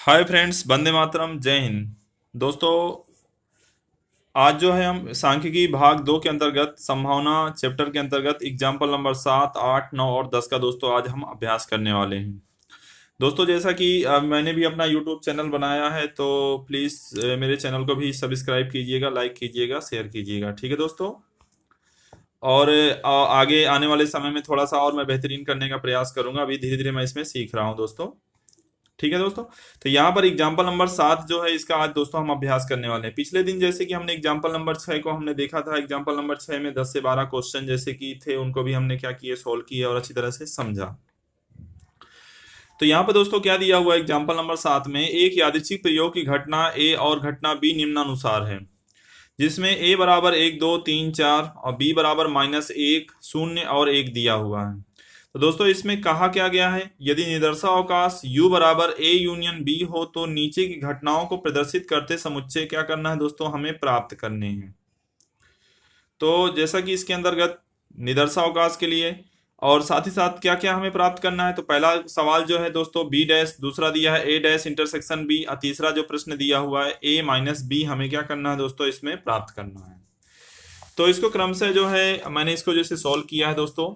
Hi friends, Vande Mataram, जय हिंद। दोस्तों, आज जो है हम सांख्यिकी भाग 2 के अंतर्गत संभावना चैप्टर के अंतर्गत एग्जाम्पल नंबर 7, 8, 9 और 10 का दोस्तों आज हम अभ्यास करने वाले हैं। दोस्तों, जैसा कि मैंने भी अपना यूट्यूब चैनल बनाया है, तो प्लीज़ मेरे चैनल को भी सब्सक्राइब कीजिएगा, लाइक कीजिएगा, शेयर कीजिएगा। ठीक है दोस्तों। और आगे आने वाले समय में थोड़ा सा और मैं बेहतरीन करने का प्रयास करूंगा। अभी धीरे धीरे मैं इसमें सीख रहा हूँ दोस्तों। ठीक है दोस्तों। तो यहाँ पर एग्जाम्पल नंबर 7 जो है, इसका आज दोस्तों हम अभ्यास करने वाले हैं। पिछले दिन जैसे कि हमने एग्जाम्पल नंबर 6 को हमने देखा था, एग्जाम्पल नंबर 6 में 10 से 12 क्वेश्चन जैसे कि थे, उनको भी हमने क्या किए, सोल्व किए और अच्छी तरह से समझा। तो यहाँ पर दोस्तों क्या दिया हुआ है एग्जाम्पल नंबर 7 में, एक यादृच्छिक प्रयोग की घटना ए और घटना बी निम्नानुसार है, जिसमें ए बराबर 1, 2, 3, 4 और बी बराबर -1, 0 और 1 दिया हुआ है। तो दोस्तों, इसमें कहा क्या गया है, यदि निदर्शावकाश U बराबर A यूनियन B हो तो नीचे की घटनाओं को प्रदर्शित करते समुच्चय क्या करना है दोस्तों, हमें प्राप्त करने हैं। तो जैसा कि इसके अंतर्गत निदर्शावकाश के लिए और साथ ही साथ क्या क्या हमें प्राप्त करना है, तो पहला सवाल जो है दोस्तों B डैश, दूसरा दिया है A डैश इंटरसेक्शन B, और तीसरा जो प्रश्न दिया हुआ है A माइनस B, हमें क्या करना है दोस्तों, इसमें प्राप्त करना है। तो इसको क्रम से जो है मैंने इसको जैसे सॉल्व किया है दोस्तों,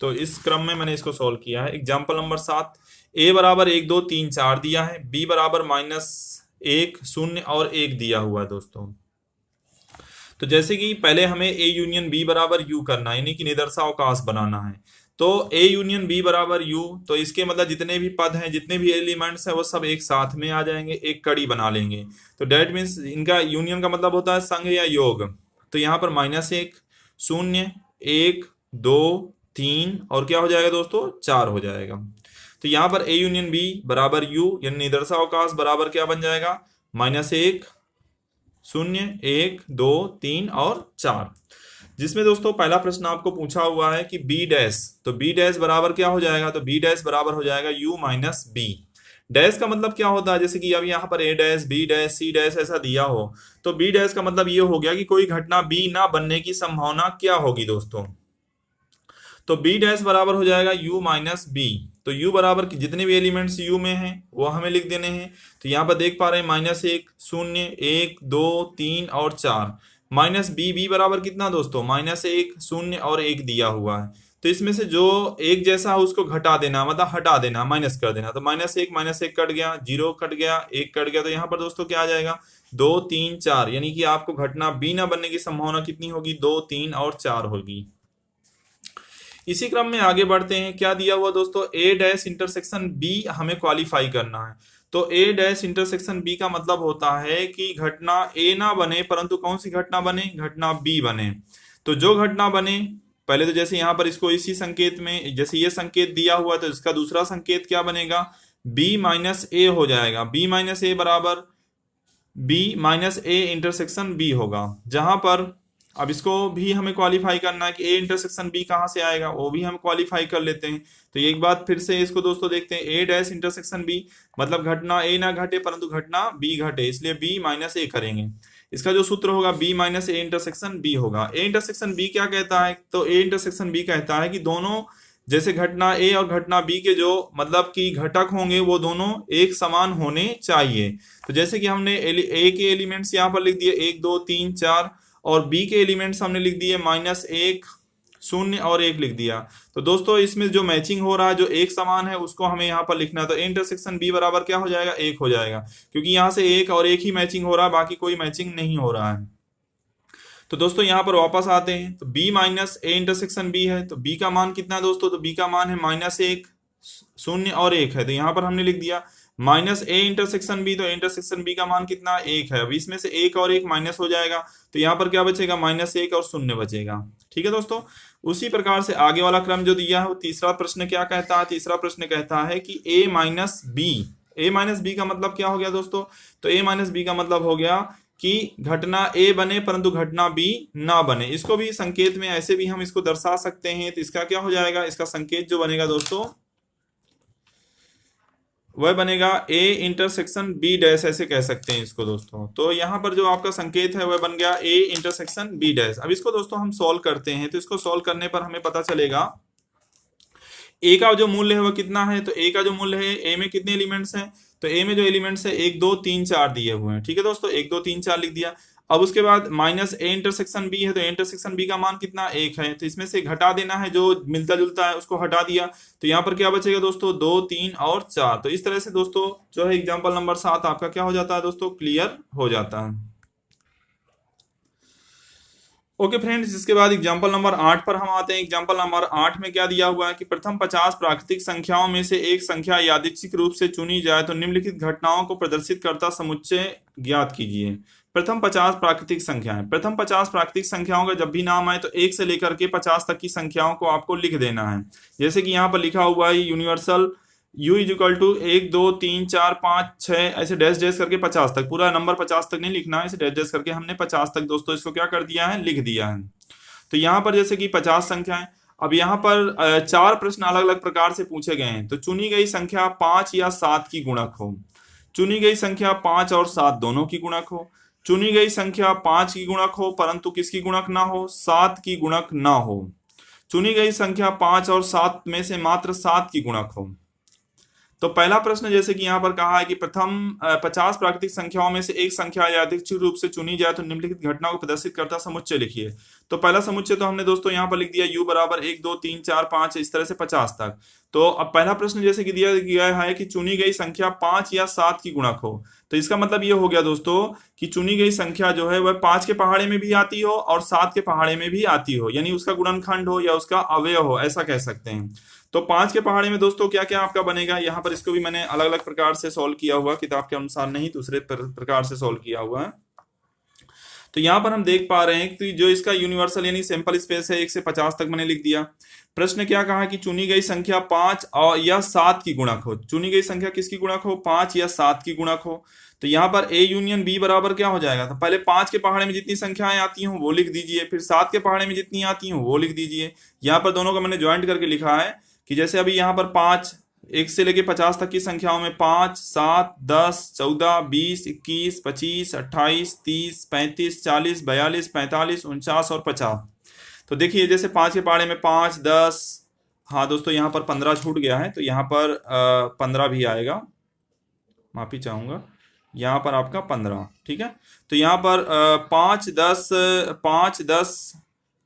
तो इस क्रम में मैंने इसको सॉल्व किया है। एग्जाम्पल नंबर 7, ए बराबर 1, 2, 3, 4 दिया है, बी बराबर -1, 0 और 1 दिया हुआ है दोस्तों। तो जैसे कि पहले हमें ए यूनियन बी बराबर यू करना है, यानी कि निदर्शावकाश बनाना है। तो ए यूनियन बी बराबर यू, तो इसके मतलब जितने भी पद हैं, जितने भी एलिमेंट्स हैं, वो सब एक साथ में आ जाएंगे, एक कड़ी बना लेंगे। तो डेट मीन्स इनका यूनियन का मतलब होता है संघ या योग। तो यहाँ पर -1, 0, 1, 2, 3 और क्या हो जाएगा दोस्तों, 4 हो जाएगा। तो यहाँ पर ए यूनियन बी बराबर यू, यानी निदर्शावकाश बराबर क्या बन जाएगा, -1, 0, 1, 2, 3 और 4। जिसमें दोस्तों पहला प्रश्न आपको पूछा हुआ है कि बी डैश, तो बी डैश बराबर क्या हो जाएगा, तो बी डैश बराबर हो जाएगा यू माइनस बी। डैश का मतलब क्या होता है, जैसे कि अब यहाँ पर A dash, B dash, C dash ऐसा दिया हो, तो बी डैश का मतलब ये हो गया कि कोई घटना बी ना बनने की संभावना क्या होगी दोस्तों। तो बी डैश बराबर हो जाएगा यू माइनस बी। तो यू बराबर की जितने भी एलिमेंट्स यू में हैं वो हमें लिख देने हैं। तो यहाँ पर देख पा रहे हैं -1, 0, 1, 2, 3 और 4। माइनस बी, बी बराबर कितना दोस्तों, -1, 0 और 1 दिया हुआ है। तो इसमें से जो एक जैसा है उसको घटा देना, मतलब हटा देना, माइनस कर देना। तो -1 कट गया, 0 कट गया, 1 कट गया। तो यहाँ पर दोस्तों क्या आ जाएगा, 2, 3, 4, यानी कि आपको घटना बी ना बनने की संभावना कितनी होगी, 2, 3 और 4 होगी। इसी क्रम में आगे बढ़ते हैं। क्या दिया हुआ दोस्तों, ए डैश इंटरसेक्शन बी हमें क्वालिफाई करना है। तो ए डैश इंटरसेक्शन बी का मतलब होता है कि घटना ए ना बने, परंतु कौन सी घटना बने, घटना बी बने। तो जो घटना बने, पहले तो जैसे यहाँ पर इसको इसी संकेत में, जैसे ये संकेत दिया हुआ है, तो इसका दूसरा संकेत क्या बनेगा, बी माइनस ए हो जाएगा। बी माइनस ए बराबर B minus A intersection B होगा, जहां पर अब इसको भी हमें क्वालिफाई करना है कि ए इंटरसेक्शन बी कहाँ से आएगा, वो भी हम क्वालिफाई कर लेते हैं। तो एक बात फिर से इसको दोस्तों देखते हैं, ए डैश इंटरसेक्शन बी मतलब घटना ए ना घटे परंतु घटना बी घटे, इसलिए बी माइनस ए करेंगे। इसका जो सूत्र होगा B minus A intersection B होगा। ए इंटरसेक्शन बी क्या कहता है, तो ए इंटरसेक्शन बी कहता है कि दोनों जैसे घटना ए और घटना बी के जो मतलब कि घटक होंगे वो दोनों एक समान होने चाहिए। तो जैसे कि हमने ए के एलिमेंट्स यहाँ पर लिख दिए 1, 2, 3, 4, और बी के एलिमेंट्स हमने लिख दिए -1, 0 और 1 लिख दिया। तो दोस्तों इसमें जो मैचिंग हो रहा है, जो एक समान है, उसको हमें यहाँ पर लिखना है। तो ए इंटरसेक्शन बी बराबर क्या हो जाएगा, 1 हो जाएगा, क्योंकि यहाँ से 1 और 1 ही मैचिंग हो रहा है, बाकी कोई मैचिंग नहीं हो रहा है। तो दोस्तों यहाँ पर वापस आते हैं, तो b minus A intersection b है, तो b का मान कितना है दोस्तों, तो b का मान है -1, 0 और 1 है। तो यहाँ पर हमने लिख दिया माइनस ए इंटरसेक्शन b, तो इंटरसेक्शन b का मान कितना, 1 है। अब इसमें से 1 और 1 माइनस हो जाएगा, तो यहाँ पर क्या बचेगा, -1 और 0 बचेगा। ठीक है दोस्तों। उसी प्रकार से आगे वाला क्रम जो दिया है, वो तीसरा प्रश्न क्या कहता है, तीसरा प्रश्न कहता है कि a minus B. A minus B का मतलब क्या हो गया दोस्तों, तो ए माइनस बी का मतलब हो गया कि घटना ए बने परंतु घटना बी ना बने। इसको भी संकेत में ऐसे भी हम इसको दर्शा सकते हैं। तो इसका क्या हो जाएगा, इसका संकेत जो बनेगा दोस्तों वह बनेगा ए इंटरसेक्शन बी डैश, ऐसे कह सकते हैं इसको दोस्तों। तो यहाँ पर जो आपका संकेत है वह बन गया ए इंटरसेक्शन बी डैश। अब इसको दोस्तों हम सॉल्व करते हैं, तो इसको सॉल्व करने पर हमें पता चलेगा ए का जो मूल्य है वो कितना है, तो ए का जो मूल्य है, ए में कितने एलिमेंट्स हैं, तो ए में जो एलिमेंट्स है 1 2 3 4 दिए हुए हैं। ठीक है दोस्तों, 1 2 3 4 लिख दिया। अब उसके बाद माइनस ए इंटरसेक्शन बी है, तो ए इंटरसेक्शन बी का मान कितना, 1 है, तो इसमें से घटा देना है, जो मिलता जुलता है उसको हटा दिया। तो यहाँ पर क्या बचेगा दोस्तों, 2 3 और 4। तो इस तरह से दोस्तों जो है एग्जाम्पल नंबर 7 आपका क्या हो जाता है दोस्तों, क्लियर हो जाता है। ओके फ्रेंड्स, इसके बाद एग्जाम्पल नंबर 8 पर हम आते हैं। एग्जाम्पल नंबर 8 में क्या दिया हुआ है कि प्रथम 50 प्राकृतिक संख्याओं में से एक संख्या यादृच्छिक रूप से चुनी जाए तो निम्नलिखित घटनाओं को प्रदर्शित करता समुच्चय ज्ञात कीजिए। प्रथम 50 प्राकृतिक संख्याएं, प्रथम 50 प्राकृतिक संख्याओं का जब भी नाम आए तो 1 से लेकर के 50 तक की संख्याओं को आपको लिख देना है। जैसे कि यहाँ पर लिखा हुआ है universal u is equal to 1 2 3 4 5 6 ऐसे डैश डैश करके 50 तक, पूरा नंबर 50 तक नहीं लिखना है, ऐसे डैश डैश करके हमने 50 तक दोस्तों इसको क्या कर दिया है, लिख दिया है। तो यहाँ पर जैसे कि 50 संख्या है। अब यहाँ पर 4 प्रश्न अलग अलग प्रकार से पूछे गए हैं। तो चुनी गई संख्या 5 या 7 की गुणक हो, चुनी गई संख्या 5 और 7 दोनों की गुणक हो, चुनी गई संख्या 5 की गुणक हो परंतु किसकी गुणक ना हो, 7 की गुणक ना हो, चुनी गई संख्या 5 और 7 में से मात्र 7 की गुणक हो। तो पहला प्रश्न जैसे कि यहाँ पर कहा है कि प्रथम 50 प्राकृतिक संख्याओं में से एक संख्या यादृच्छिक रूप से चुनी जाए तो निम्नलिखित घटना को प्रदर्शित करता समुच्चय लिखिए। तो पहला समुच्चय तो हमने दोस्तों यहाँ पर लिख दिया u बराबर 1 2 3 4 5 इस तरह से 50 तक। तो अब पहला प्रश्न जैसे कि दिया गया है कि चुनी गई संख्या 5 या 7 की गुणक हो, तो इसका मतलब ये हो गया दोस्तों कि चुनी गई संख्या जो है वह 5 के पहाड़े में भी आती हो और 7 के पहाड़े में भी आती हो, यानी उसका गुणनखंड हो या उसका अवयव हो, ऐसा कह सकते हैं। तो 5 के पहाड़े में दोस्तों क्या क्या आपका बनेगा, यहाँ पर इसको भी मैंने अलग अलग प्रकार से सॉल्व किया हुआ, किताब के अनुसार नहीं दूसरे प्रकार से सॉल्व किया हुआ है। तो यहाँ पर हम देख पा रहे हैं कि जो इसका यूनिवर्सल यानी सैंपल स्पेस है 1 से 50 तक मैंने लिख दिया। प्रश्न क्या कहा कि चुनी गई संख्या 5 और या 7 की गुणक हो, चुनी गई संख्या किसकी गुणक हो, 5 या 7 की गुणक हो। तो यहाँ पर ए यूनियन बी बराबर क्या हो जाएगा, तो पहले 5 के पहाड़े में जितनी संख्याएं आती हों वो लिख दीजिए, फिर 7 के पहाड़े में जितनी आती हों वो लिख दीजिए। यहाँ पर दोनों का मैंने ज्वाइंट करके लिखा है कि जैसे अभी यहाँ पर 5 1 से लेके 50 तक की संख्याओं में 5 7 10 14 20 21 25 28 30 35 40 42 45 49 और 50। तो देखिए जैसे 5 के पहाड़े में 5 10, हाँ दोस्तों यहाँ पर 15 छूट गया है, तो यहाँ पर 15 भी आएगा, माफी चाहूंगा, यहाँ पर आपका 15। ठीक है, तो यहाँ पर 5 10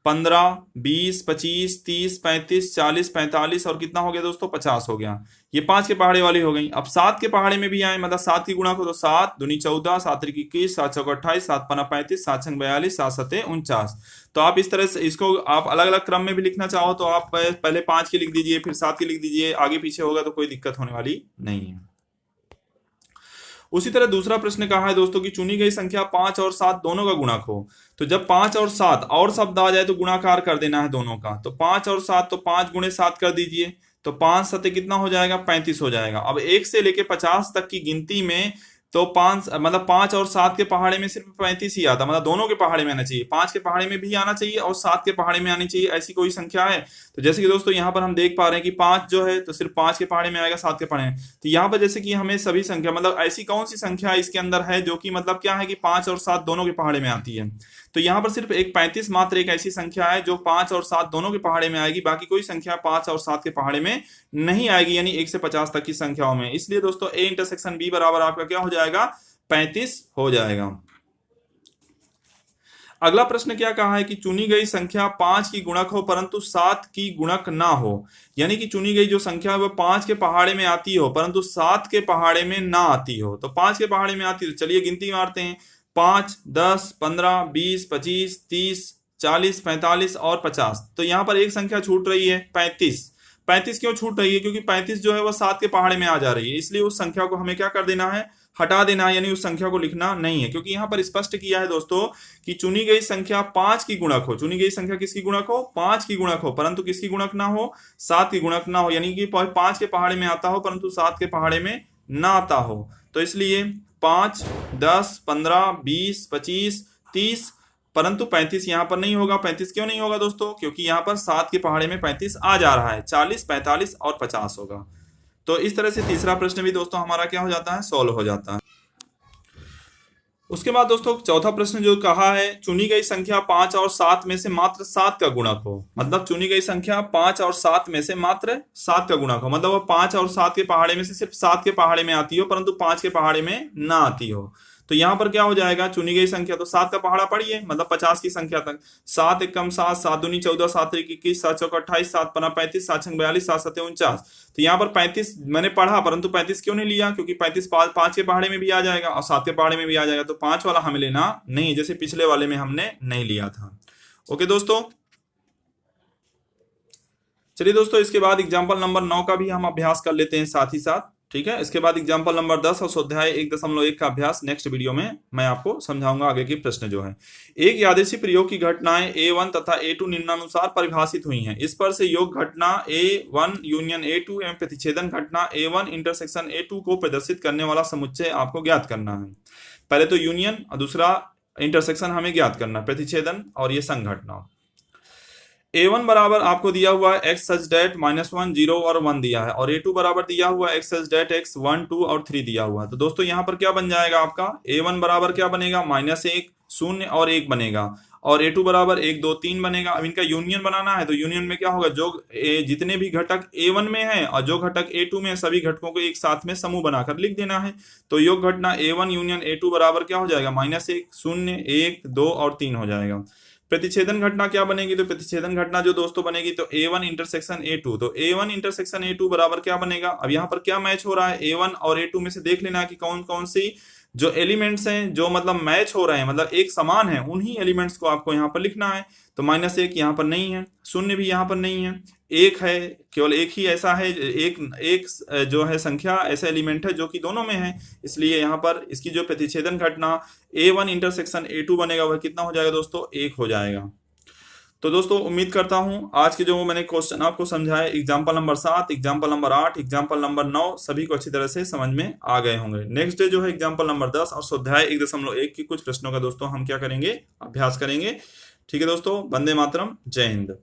15 20 25 30 35 40 45 और कितना हो गया दोस्तों, 50 हो गया। ये 5 के पहाड़े वाली हो गई। अब 7 के पहाड़े में भी आए, मतलब 7 की गुणा को, तो 7 दूनी 14 7 त्रिक 21 7 चौक 28 7 पना 35 7 छंग 42 7 सते 49। तो आप इस तरह से इसको आप अलग अलग क्रम में भी लिखना चाहो तो आप पहले 5 की लिख दीजिए, फिर 7 की लिख दीजिए, आगे पीछे होगा तो कोई दिक्कत होने वाली नहीं है। उसी तरह दूसरा प्रश्न कहा है दोस्तों कि चुनी गई संख्या 5 और 7 दोनों का गुणक हो। तो जब 5 और 7 और शब्द आ जाए तो गुणाकार कर देना है दोनों का। तो 5 और 7 तो 5 गुणे 7 कर दीजिए, तो 5 सते कितना हो जाएगा, 35 हो जाएगा। अब 1 से लेके 50 तक की गिनती में तो 5 मतलब 5 और 7 के पहाड़े में सिर्फ 35 ही आता, मतलब दोनों के पहाड़े में आना चाहिए, 5 के पहाड़े में भी आना चाहिए और 7 के पहाड़े में आनी चाहिए, ऐसी कोई संख्या है। तो जैसे कि दोस्तों यहाँ पर हम देख पा रहे हैं कि 5 जो है तो सिर्फ 5 के पहाड़े में आएगा, 7 के पहाड़े में। तो यहाँ पर जैसे कि हमें सभी संख्या मतलब ऐसी कौन सी संख्या इसके अंदर है जो कि मतलब क्या है कि 5 और 7 दोनों के पहाड़े में आती है। तो यहाँ पर सिर्फ एक 35 मात्र एक ऐसी संख्या है जो 5 और 7 दोनों के पहाड़े में आएगी, बाकी कोई संख्या 5 और 7 के पहाड़े में नहीं आएगी, यानी 1 से 50 तक की संख्याओं में। इसलिए दोस्तों ए इंटरसेक्शन बी बराबर आपका क्या हो जाएगा, 35 हो जाएगा। अगला प्रश्न क्या कहा है कि चुनी गई संख्या 5 की गुणक हो परंतु 7 की गुणक ना हो, यानी कि चुनी गई जो संख्या है वह 5 के पहाड़े में आती हो परंतु 7 के पहाड़े में ना आती हो। तो 5 के पहाड़े में आती हो, चलिए गिनती मारते हैं, 5 10 15 20 25 30 40 45 और 50। तो यहाँ पर एक संख्या छूट रही है 35। 35 क्यों छूट रही है, क्योंकि 35 जो है वह 7 के पहाड़े में आ जा रही है, इसलिए उस संख्या को हमें क्या कर देना है, हटा देना है, यानी उस संख्या को लिखना नहीं है। क्योंकि यहाँ पर स्पष्ट किया है दोस्तों कि चुनी गई संख्या 5 की गुणक हो, चुनी गई संख्या किसकी गुणक हो, 5 की गुणक हो परंतु किसकी गुणक ना हो, 7 की गुणक ना हो, यानी कि 5 के पहाड़े में आता हो परंतु 7 के पहाड़े में ना आता हो। तो इसलिए 5 10 15 20 25 30 परंतु 35 यहाँ पर नहीं होगा। 35 क्यों नहीं होगा दोस्तों, क्योंकि यहाँ पर 7 के पहाड़े में 35 आ जा रहा है, 40 45 और 50 होगा। तो इस तरह से तीसरा प्रश्न भी दोस्तों हमारा क्या हो जाता है, सॉल्व हो जाता है। उसके बाद दोस्तों चौथा प्रश्न जो कहा है, चुनी गई संख्या 5 और 7 में से मात्र 7 का गुणक हो। मतलब चुनी गई संख्या 5 और 7 में से मात्र 7 का गुणक हो, मतलब वो 5 और 7 के पहाड़े में से सिर्फ 7 के पहाड़े में आती हो परंतु 5 के पहाड़े में ना आती हो। तो यहां पर क्या हो जाएगा, चुनी गई संख्या तो 7 का पहाड़ा पढ़िए, मतलब 50 की संख्या तक। 7 एकम 7, 7 दूनी 14, 7 त्रिक 21, 7 चौक 28, 7 पन्ना 35, 7 छंग 42, 7 सत्ते 49। तो यहाँ पर 35 मैंने पढ़ा परंतु 35 क्यों नहीं लिया, क्योंकि 35 5 के पहाड़े में भी आ जाएगा और 7 के पहाड़े में भी आ जाएगा, तो 5 वाला हमें लेना नहीं, जैसे पिछले वाले में हमने नहीं लिया था। ओके दोस्तों, चलिए दोस्तों इसके बाद एग्जाम्पल नंबर 9 का भी हम अभ्यास कर लेते हैं साथ ही साथ। ठीक है, इसके बाद एग्जाम्पल नंबर 10 और स्वाध्याय 1.1 का अभ्यास नेक्स्ट वीडियो में मैं आपको समझाऊंगा। आगे के प्रश्न जो है, एक यादृच्छिक प्रयोग की घटनाएं A1 तथा A2 निम्नानुसार परिभाषित हुई हैं। इस पर से योग घटना A1 यूनियन A2 एवं प्रतिच्छेदन घटना A1 इंटरसेक्शन A2 को प्रदर्शित करने वाला समुच्चय आपको ज्ञात करना है। पहले तो यूनियन और दूसरा इंटरसेक्शन हमें ज्ञात करना, प्रतिच्छेदन और ये संघटना। A1 बराबर आपको दिया हुआ है x सच डेट -1 0 और 1 दिया है, और A2 बराबर दिया हुआ है x सच डेट x 1 2 और 3 दिया हुआ है। तो दोस्तों यहाँ पर क्या बन जाएगा आपका, A1 बराबर क्या बनेगा, -1 0 और 1 बनेगा, और A2 बराबर 1 2 3 बनेगा। अब इनका यूनियन बनाना है, तो यूनियन में क्या होगा, जो जितने भी घटक A1 में है और जो घटक A2 में है सभी घटकों को एक साथ में समूह बनाकर लिख देना है। तो योग घटना A1 यूनियन A2 बराबर क्या हो जाएगा, -1 0 1 2 और 3 हो जाएगा। प्रतिच्छेदन घटना क्या बनेगी, तो प्रतिच्छेदन घटना जो दोस्तों बनेगी तो A1 इंटरसेक्शन A2, तो A1 इंटरसेक्शन A2 बराबर क्या बनेगा। अब यहाँ पर क्या मैच हो रहा है, A1 और A2 में से देख लेना कि कौन कौन सी जो एलिमेंट्स हैं जो मतलब मैच हो रहे हैं, मतलब एक समान है, उन्हीं एलिमेंट्स को आपको यहाँ पर लिखना है। तो -1 यहाँ पर नहीं है, 0 भी यहाँ पर नहीं है, 1 है, केवल एक ही ऐसा है, एक जो है संख्या ऐसा एलिमेंट है जो कि दोनों में है, इसलिए यहाँ पर इसकी जो प्रतिच्छेदन घटना A1 इंटरसेक्शन A2 बनेगा वह कितना हो जाएगा दोस्तों, 1 हो जाएगा। तो दोस्तों उम्मीद करता हूं आज के जो मैंने क्वेश्चन आपको समझाए, example number 7, example number 8, example number 9 सभी को अच्छी तरह से समझ में आ गए होंगे। नेक्स्ट डे जो है एग्जाम्पल नंबर 10 और स्वाध्याय 1.1 की कुछ प्रश्नों का दोस्तों हम क्या करेंगे, अभ्यास करेंगे। ठीक है दोस्तों, वंदे मातरम, जय हिंद।